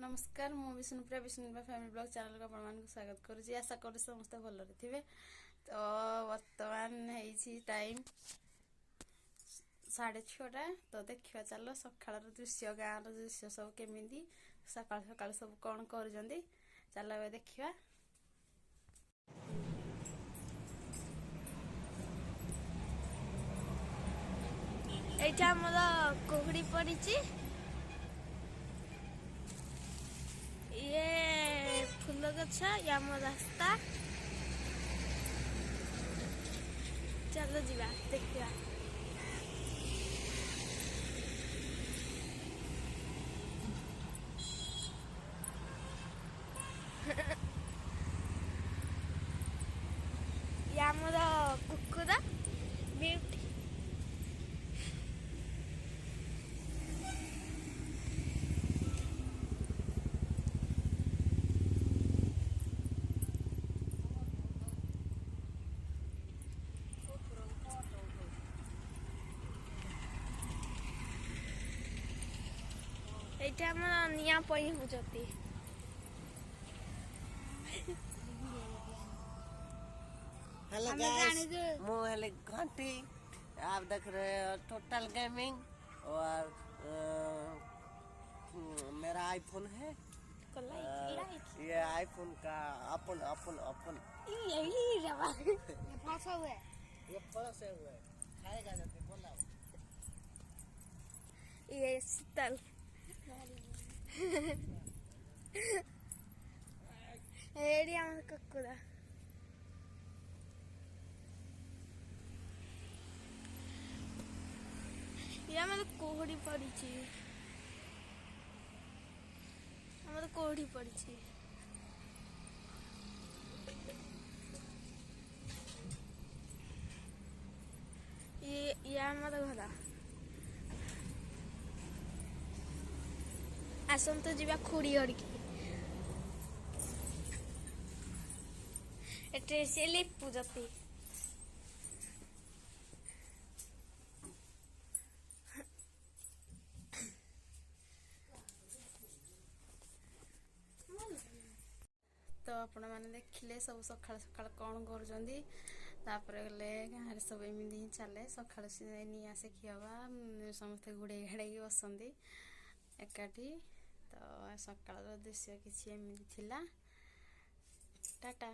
नमस्कार मु Vishnupriya Vishnupriya family blog channel को आपण स्वागत करुँची। आशा कर समस्त भलरे थे। तो वर्तमान टाइम 6:30। तो देखा चलो सकाल दृश्य गाँव दृश्य सब केमी सकाल सकाल सब कौन कर चल ए देखा। एटा मोर कुहुड़ी पड़ी ये फूल गछ या मो रास्ता चलो जीवा देखिया। या मोर कुकुर ब्यूटी एटा हमर निया पई हो जती। हेलो गाइस, मु हेले घंटी आप देख रहे हैं टोटल गेमिंग। और मेरा आईफोन है। ये आईफोन का अपन अपन अपन ये फंसा हुआ है। ये फंसा हुआ है, खाएगा जाके बोला। ये शीतल एरिया में कुकुरा या मतलब कोहड़ी पड़ी कोहड़ी पड़ी। ये हमारा घर आसम तो जीवा खुड़ी हड़की एटे से लिपु जती। तो आपण मैंने देखिले सब सकाल सकाल कौन कर गले गाँव सब एमती ही चले। सका निआ सेखी हवा समस्ते घोड़े घाड़े बसती एकाठी। तो सकाल दृश्य किसी एमती थिला। टाटा।